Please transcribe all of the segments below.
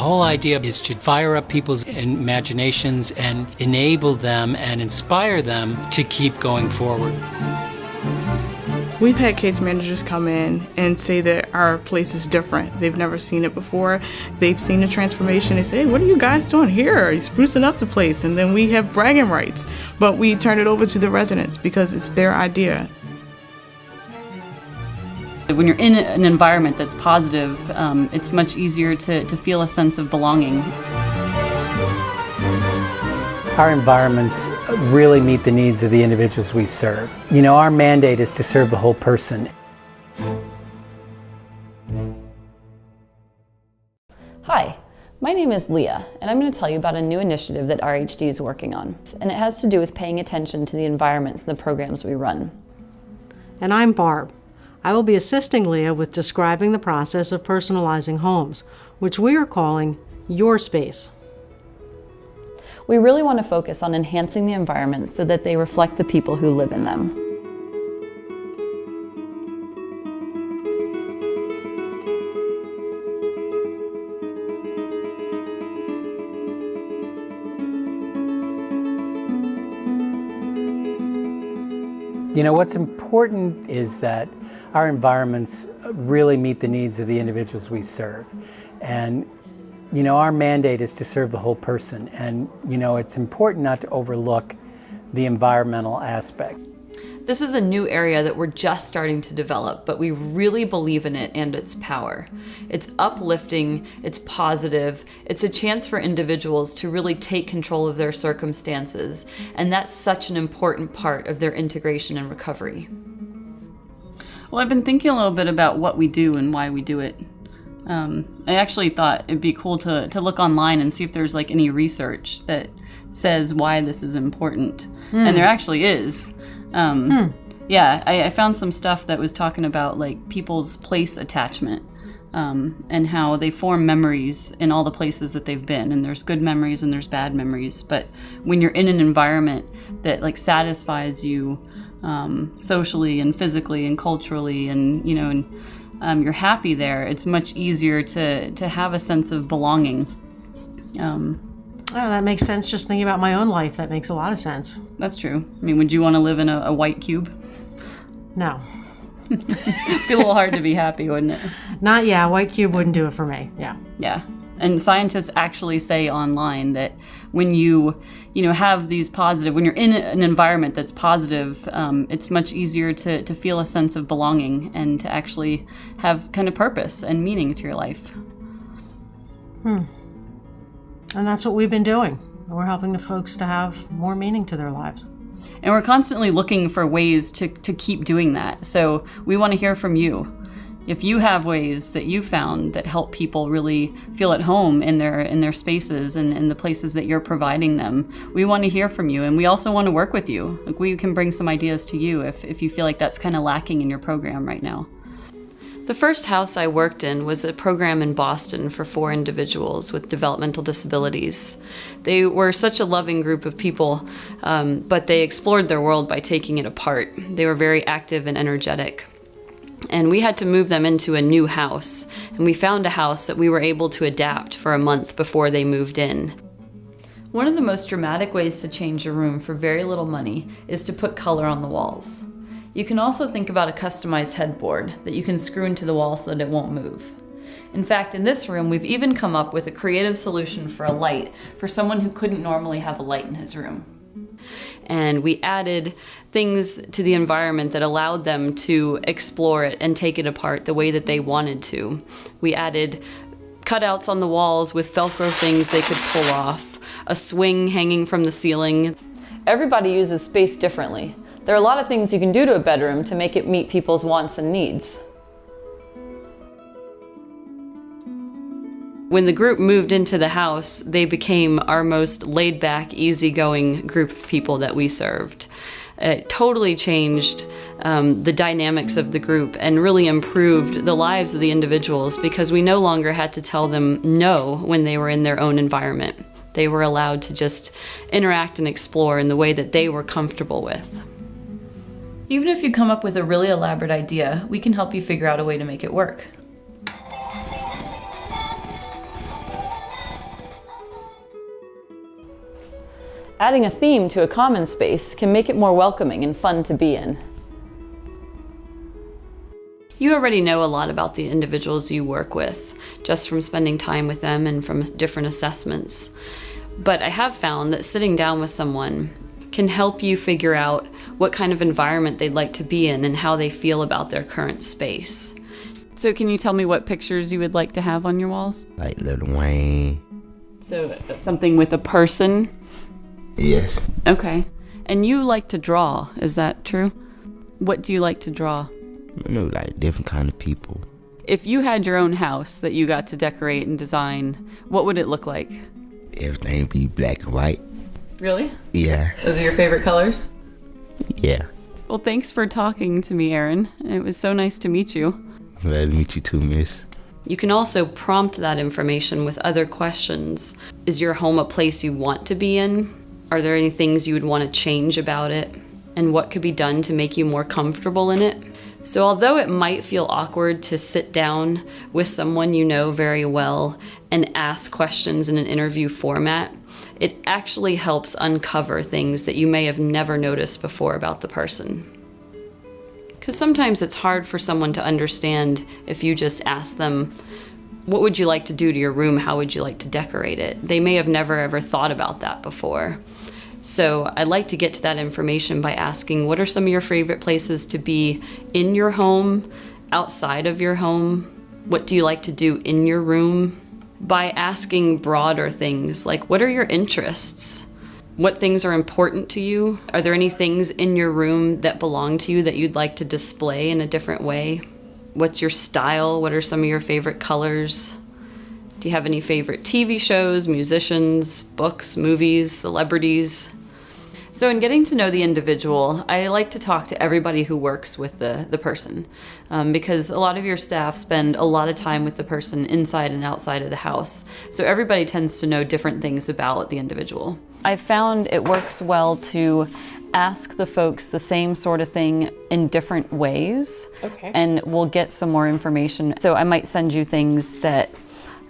whole idea is to fire up people's imaginations and enable them and inspire them to keep going forward. We've had case managers come in and say that our place is different. They've never seen it before. They've seen the transformation. They say, hey, what are you guys doing here? You're sprucing up the place. And then we have bragging rights. But we turn it over to the residents because it's their idea. When you're in an environment that's positive, it's much easier to feel a sense of belonging. Our environments really meet the needs of the individuals we serve. You know, our mandate is to serve the whole person. Hi, my name is Leah, and I'm going to tell you about a new initiative that RHD is working on. And it has to do with paying attention to the environments and the programs we run. And I'm Barb. I will be assisting Leah with describing the process of personalizing homes, which we are calling Your Space. We really want to focus on enhancing the environments so that they reflect the people who live in them. You know, what's important is that our environments really meet the needs of the individuals we serve. And you know, our mandate is to serve the whole person, and you know, it's important not to overlook the environmental aspect. This is a new area that we're just starting to develop, but we really believe in it and its power. It's uplifting, it's positive, it's a chance for individuals to really take control of their circumstances, and that's such an important part of their integration and recovery. Well, I've been thinking a little bit about what we do and why we do it. I actually thought it'd be cool to look online and see if there's like any research that says why this is important. And there actually is. Yeah, I found some stuff that was talking about like people's place attachment and how they form memories in all the places that they've been. And there's good memories and there's bad memories. But when you're in an environment that like satisfies you socially and physically and culturally and, you know, and you're happy there, it's much easier to have a sense of belonging. Oh, that makes sense. Just thinking about my own life, that makes a lot of sense. That's true. I mean, would you want to live in a white cube? No. It'd be a little hard to be happy, wouldn't it? Not, yeah, white cube wouldn't do it for me, yeah. Yeah. And scientists actually say online that when you have these positive, when you're in an environment that's positive, it's much easier to feel a sense of belonging and to actually have kind of purpose and meaning to your life. And that's what we've been doing. We're helping the folks to have more meaning to their lives. And we're constantly looking for ways to keep doing that. So we want to hear from you. If you have ways that you found that help people really feel at home in their spaces and in the places that you're providing them, we want to hear from you. And we also want to work with you. Like, we can bring some ideas to you if you feel like that's kind of lacking in your program right now. The first house I worked in was a program in Boston for 4 individuals with developmental disabilities. They were such a loving group of people, but they explored their world by taking it apart. They were very active and energetic. And we had to move them into a new house, and we found a house that we were able to adapt for a month before they moved in. One of the most dramatic ways to change a room for very little money is to put color on the walls. You can also think about a customized headboard that you can screw into the wall so that it won't move. In fact, in this room, we've even come up with a creative solution for a light for someone who couldn't normally have a light in his room. And we added things to the environment that allowed them to explore it and take it apart the way that they wanted to. We added cutouts on the walls with Velcro things they could pull off, a swing hanging from the ceiling. Everybody uses space differently. There are a lot of things you can do to a bedroom to make it meet people's wants and needs. When the group moved into the house, they became our most laid-back, easygoing group of people that we served. It totally changed the dynamics of the group and really improved the lives of the individuals because we no longer had to tell them no when they were in their own environment. They were allowed to just interact and explore in the way that they were comfortable with. Even if you come up with a really elaborate idea, we can help you figure out a way to make it work. Adding a theme to a common space can make it more welcoming and fun to be in. You already know a lot about the individuals you work with, just from spending time with them and from different assessments. But I have found that sitting down with someone can help you figure out what kind of environment they'd like to be in and how they feel about their current space. So can you tell me what pictures you would like to have on your walls? Like Lil Wayne. So something with a person? Yes. Okay. And you like to draw, is that true? What do you like to draw? Like different kind of people. If you had your own house that you got to decorate and design, what would it look like? Everything be black and white. Really? Yeah. Those are your favorite colors? Yeah. Well, thanks for talking to me, Aaron. It was so nice to meet you. Glad to meet you too, miss. You can also prompt that information with other questions. Is your home a place you want to be in? Are there any things you would want to change about it? And what could be done to make you more comfortable in it? So although it might feel awkward to sit down with someone you know very well and ask questions in an interview format, it actually helps uncover things that you may have never noticed before about the person. Because sometimes it's hard for someone to understand if you just ask them, what would you like to do to your room? How would you like to decorate it? They may have never ever thought about that before. So I'd like to get to that information by asking, what are some of your favorite places to be in your home, outside of your home? What do you like to do in your room? By asking broader things like, what are your interests? What things are important to you? Are there any things in your room that belong to you that you'd like to display in a different way? What's your style? What are some of your favorite colors? Do you have any favorite TV shows, musicians, books, movies, celebrities? So in getting to know the individual, I like to talk to everybody who works with the person because a lot of your staff spend a lot of time with the person inside and outside of the house. So everybody tends to know different things about the individual. I found it works well to ask the folks the same sort of thing in different ways. Okay. And we'll get some more information. So I might send you things that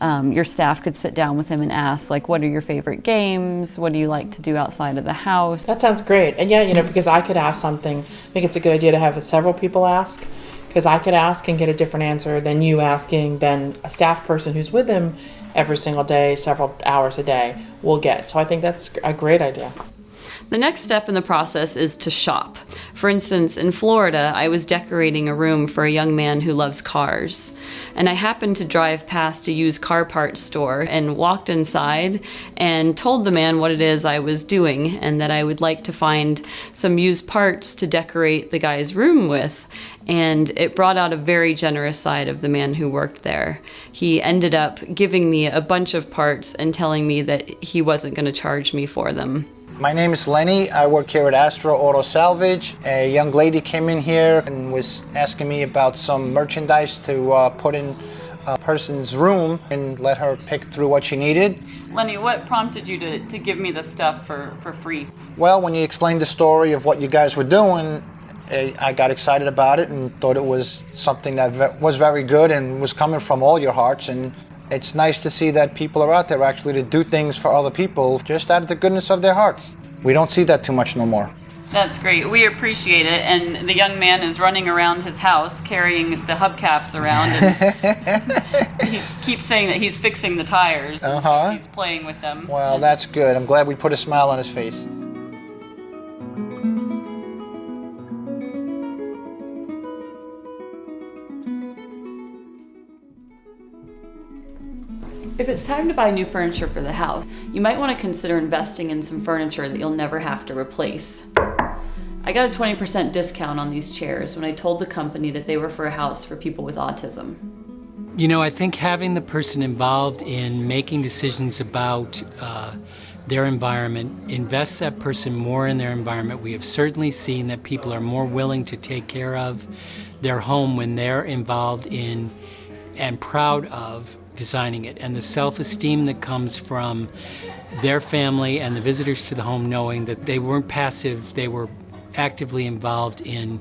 your staff could sit down with him and ask, like, what are your favorite games? What do you like to do outside of the house? That sounds great. And yeah, because I could ask something, I think it's a good idea to have several people ask, because I could ask and get a different answer than you asking, than a staff person who's with him every single day, several hours a day, will get. So I think that's a great idea. The next step in the process is to shop. For instance, in Florida, I was decorating a room for a young man who loves cars. And I happened to drive past a used car parts store and walked inside and told the man what it is I was doing and that I would like to find some used parts to decorate the guy's room with. And it brought out a very generous side of the man who worked there. He ended up giving me a bunch of parts and telling me that he wasn't going to charge me for them. My name is Lenny. I work here at Astro Auto Salvage. A young lady came in here and was asking me about some merchandise to put in a person's room and let her pick through what she needed. Lenny, what prompted you to give me this stuff for free? Well, when you explained the story of what you guys were doing, I got excited about it and thought it was something that was very good and was coming from all your hearts. And it's nice to see that people are out there actually to do things for other people just out of the goodness of their hearts. We don't see that too much no more. That's great. We appreciate it. And the young man is running around his house carrying the hubcaps around. And he keeps saying that he's fixing the tires. And so he's playing with them. Well, that's good. I'm glad we put a smile on his face. If it's time to buy new furniture for the house, you might want to consider investing in some furniture that you'll never have to replace. I got a 20% discount on these chairs when I told the company that they were for a house for people with autism. You know, I think having the person involved in making decisions about their environment invests that person more in their environment. We have certainly seen that people are more willing to take care of their home when they're involved in and proud of designing it, and the self-esteem that comes from their family and the visitors to the home knowing that they weren't passive, they were actively involved in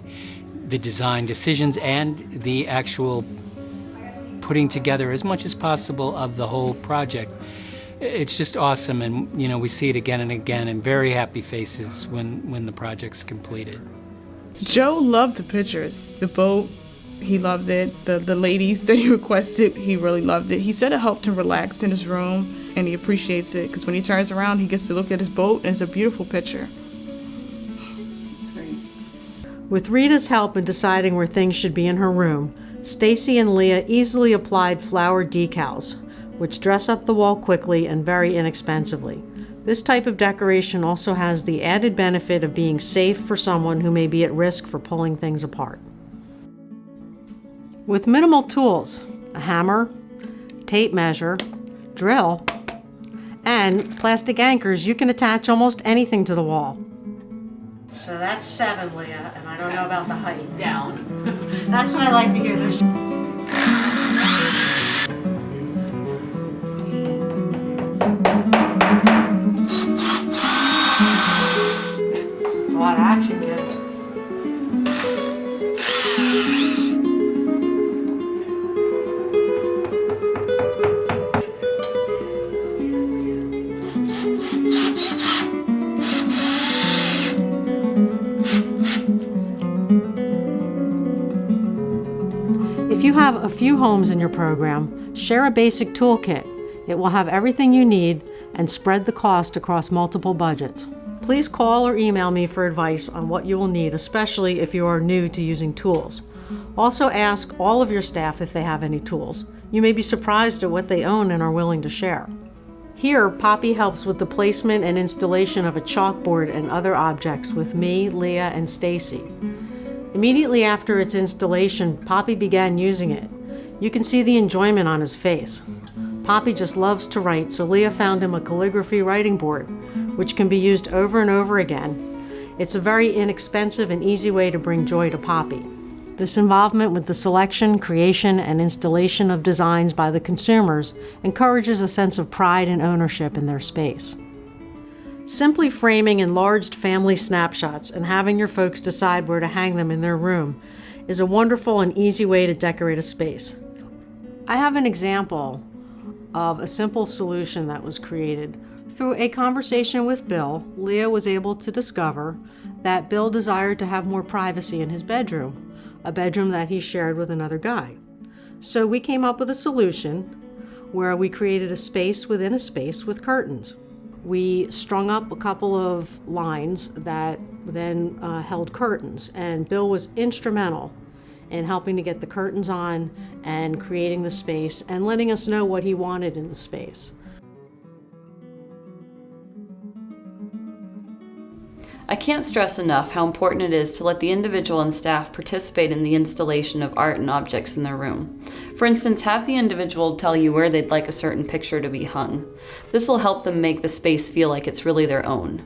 the design decisions and the actual putting together as much as possible of the whole project. it's just awesome, and we see it again and again, and very happy faces when the project's completed. Joe loved the pictures. The boat, he loved it. The ladies that he requested, he really loved it. He said it helped him relax in his room, and he appreciates it because when he turns around, he gets to look at his boat, and it's a beautiful picture. With Rita's help in deciding where things should be in her room, Stacy and Leah easily applied flower decals, which dress up the wall quickly and very inexpensively. This type of decoration also has the added benefit of being safe for someone who may be at risk for pulling things apart. With minimal tools, a hammer, tape measure, drill, and plastic anchors, you can attach almost anything to the wall. So that's 7, Leah, and I don't know about the height. Down. That's what I like to hear. There's a lot of action, kid. If you have a few homes in your program, share a basic toolkit. It will have everything you need and spread the cost across multiple budgets. Please call or email me for advice on what you will need, especially if you are new to using tools. Also ask all of your staff if they have any tools. You may be surprised at what they own and are willing to share. Here, Poppy helps with the placement and installation of a chalkboard and other objects with me, Leah, and Stacy. Immediately after its installation, Poppy began using it. You can see the enjoyment on his face. Poppy just loves to write, so Leah found him a calligraphy writing board, which can be used over and over again. It's a very inexpensive and easy way to bring joy to Poppy. This involvement with the selection, creation, and installation of designs by the consumers encourages a sense of pride and ownership in their space. Simply framing enlarged family snapshots and having your folks decide where to hang them in their room is a wonderful and easy way to decorate a space. I have an example of a simple solution that was created. Through a conversation with Bill, Leah was able to discover that Bill desired to have more privacy in his bedroom, a bedroom that he shared with another guy. So we came up with a solution where we created a space within a space with curtains. We strung up a couple of lines that then held curtains, and Bill was instrumental in helping to get the curtains on and creating the space and letting us know what he wanted in the space. I can't stress enough how important it is to let the individual and staff participate in the installation of art and objects in their room. For instance, have the individual tell you where they'd like a certain picture to be hung. This will help them make the space feel like it's really their own.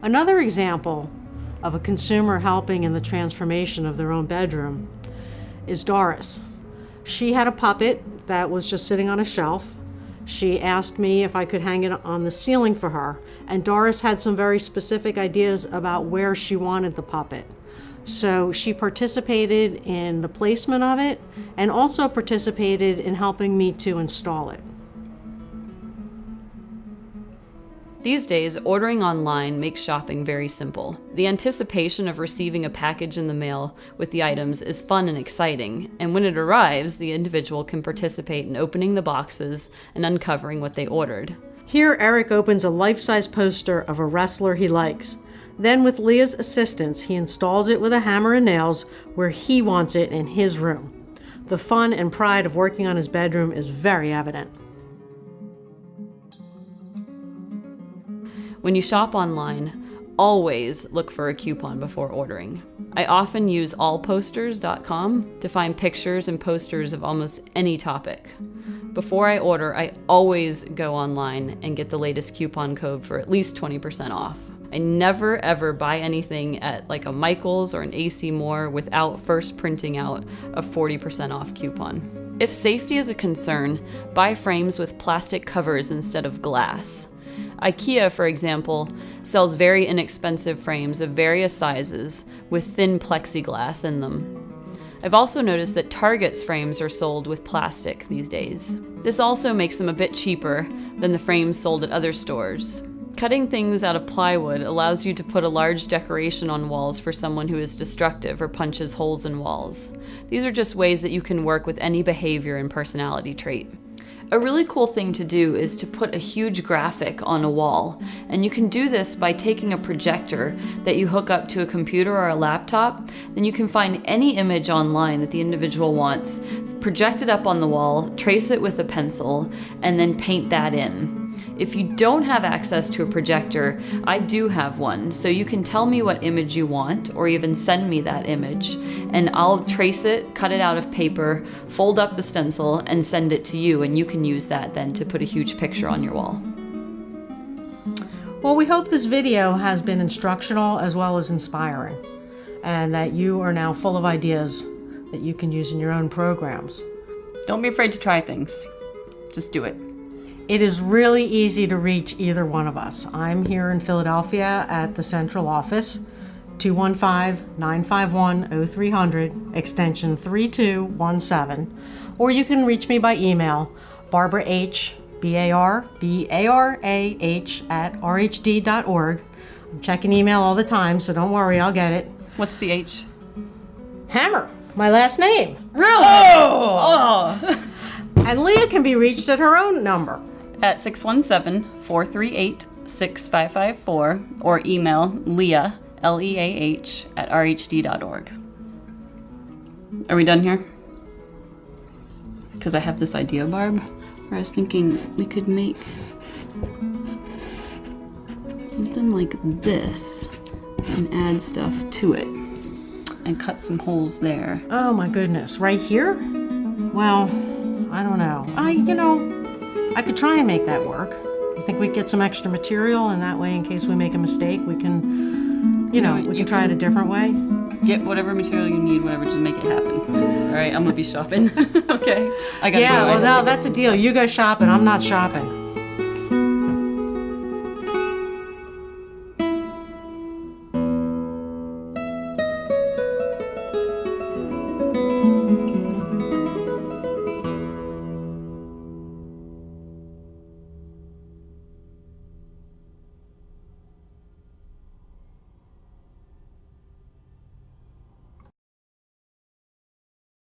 Another example of a consumer helping in the transformation of their own bedroom is Doris. She had a puppet that was just sitting on a shelf. She asked me if I could hang it on the ceiling for her, and Doris had some very specific ideas about where she wanted the puppet. So she participated in the placement of it and also participated in helping me to install it. These days, ordering online makes shopping very simple. The anticipation of receiving a package in the mail with the items is fun and exciting, and when it arrives, the individual can participate in opening the boxes and uncovering what they ordered. Here, Eric opens a life-size poster of a wrestler he likes. Then, with Leah's assistance, he installs it with a hammer and nails where he wants it in his room. The fun and pride of working on his bedroom is very evident. When you shop online, always look for a coupon before ordering. I often use allposters.com to find pictures and posters of almost any topic. Before I order, I always go online and get the latest coupon code for at least 20% off. I never ever buy anything at like a Michael's or an AC Moore without first printing out a 40% off coupon. If safety is a concern, buy frames with plastic covers instead of glass. IKEA, for example, sells very inexpensive frames of various sizes with thin plexiglass in them. I've also noticed that Target's frames are sold with plastic these days. This also makes them a bit cheaper than the frames sold at other stores. Cutting things out of plywood allows you to put a large decoration on walls for someone who is destructive or punches holes in walls. These are just ways that you can work with any behavior and personality trait. A really cool thing to do is to put a huge graphic on a wall, and you can do this by taking a projector that you hook up to a computer or a laptop. Then you can find any image online that the individual wants, project it up on the wall, trace it with a pencil, and then paint that in. If you don't have access to a projector, I do have one, so you can tell me what image you want, or even send me that image, and I'll trace it, cut it out of paper, fold up the stencil, and send it to you, and you can use that then to put a huge picture on your wall. Well, we hope this video has been instructional as well as inspiring, and that you are now full of ideas that you can use in your own programs. Don't be afraid to try things. Just do it. It is really easy to reach either one of us. I'm here in Philadelphia at the central office, 215-951-0300, extension 3217, or you can reach me by email, Barbara H, BARBARAH at RHD.org. I'm checking email all the time, so don't worry, I'll get it. What's the H? Hammer, my last name. Really? Oh! And Leah can be reached at her own number. At 617-438-6554 or email Leah, Leah, at rhd.org. Are we done here? Because I have this idea, Barb, where I was thinking we could make something like this and add stuff to it and cut some holes there. Oh my goodness, right here? Well, I don't know. I could try and make that work. You think we'd get some extra material, and that way, in case we make a mistake, we can, we can try it a different way? Get whatever material you need, whatever, just make it happen. All right, I'm gonna be shopping. Okay? I gotta go. Yeah, well, no, that's a deal. You go shopping. I'm not shopping.